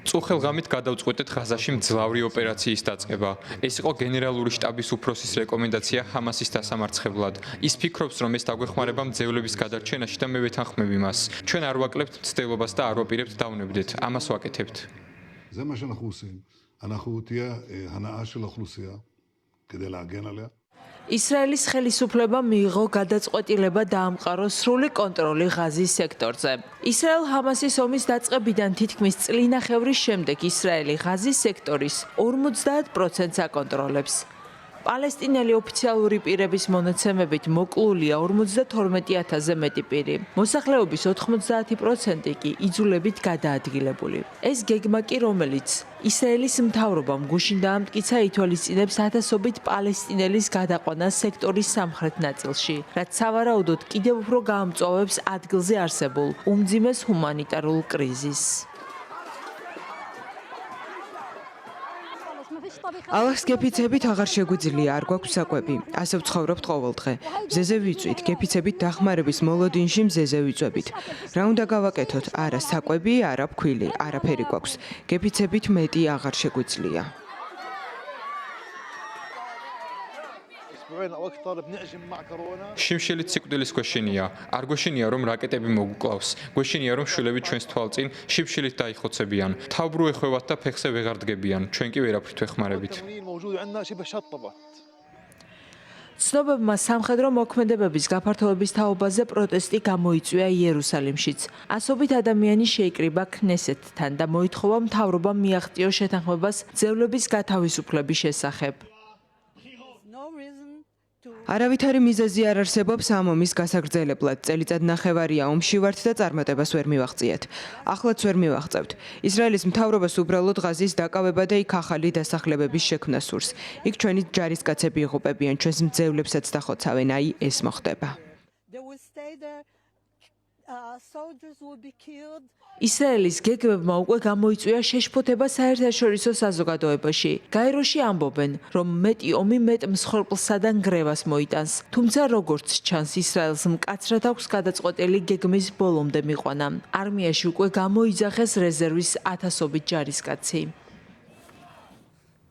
წუხელღამით გადავწყვეტეთ ღაზაში მძლავრი ოპერაციის დაწყება. ეს იყო გენერალური შტაბის უფროსის რეკომენდაცია ჰამასის დასამარცხებლად. ის ფიქრობს, რომ ეს დაგვეხმარება მძევლების გადარჩენაში და მე ვეთანხმები მას. ჩვენ არ ვაკლებთ მცდელობას და არ ვაპირებთ დავნებდეთ. ამას ვაკეთებთ. זה מה שאנחנו עושים. אנחנו תהיה הנאה של האוכלוסייה כדי להגן עליה. ისრაელის ხელისუფლებამ მიიღო გადაწყვეტილება დაამყაროს სრული კონტროლი ღაზის სექტორზე. ისრაელ-ჰამასის ომის დაწყებიდან თითქმის წლინახევრის შემდეგ ისრაელი ღაზის სექტორის 50%-ს აკონტროლებს. პალესტინელი ოფიციალური პირების მონაცემებით მოკლულია 52,000-ზე მეტი პირი. მოსახლეობის 90% კი იძულებით გადაადგილებული. ეს გეგმა კი, რომელიც ისრაელის მთავრობამ გუშინ დაამტკიცა, ითვალისწინებს ათასობით პალესტინელის გადაყვანას სექტორის სამხრეთ ნაწილში, რაც სავარაუდოდ კიდევ უფრო გაამწვავებს ადგილზე არსებულ უმძიმეს ჰუმანიტარულ კრიზისს. ალას გეფიცებით აღარ შეგვიძლია, არ გვაქვს საკვები. ასე ვცხოვრობთ ყოველდღე. მზეზე ვიწვით, გეფიცებით დახმარების მოლოდინში მზეზე ვიწვევით. რა უნდა გავაკეთოთ? არა საკვები, არა ფქვილი, არაფერი გვაქვს. გეფიცებით მეტი აღარ შეგვიძლია. შიმშილით სიკვდილის გვეშინია. არ გვეშინია, რომ რაკეტები მოგუკლავს. გვეშინია, რომ შვილები ჩვენს თვალწინ შიმშილით დაიხოცებიან. თავბრუ ეხვევათ და ფეხზე ვეღარ დგებიან. ჩვენ კი ვერაფრით ვეხმარებით. ცნობებმა სამხედრო მოქმედებების გაფართოების თაობაზე პროტესტი გამოიწვია იერუსალიმშიც. ასობით ადამიანი შეიკრიბა ქნესეთთან და მოითხოვა მთავრობამ მიაღწიოს შეთანხმებას ძევლების გათავისუფლების შესახებ. არავითარი მიზეზი არ არსებობს ამ ომის გასაგრძელებლად. წელიწად ნახევარია ომში ვართ და წარმატებას ვერ მივაღწიეთ. ახლაც ვერ მივაღწევთ. ისრაელის მთავრობას უბრალოდ ღაზის დაკავება და იქ ახალი დასახლებების შექმნა სურს. იქ ჩვენი ჯარისკაცები იღუპებიან, ჩვენს მძევლებსაც დახოცავენ, აი ეს მოხდება. ისრაელის გეგმებმა უკვე გამოიწვია შეშფოთება საერთაშორისო საზოგადოებაში. გაეროში ამბობენ, რომ მეტი ომი მეტ მსხვერპლსა და ნგრევას მოიტანს. თუმცა როგორც ჩანს, ისრაელს მკაცრად აქვს გადაწყვეტილი გეგმის ბოლომდე მიყვანა. არმიაში უკვე გამოიძახეს რეზერვის ათასობით ჯარისკაცი.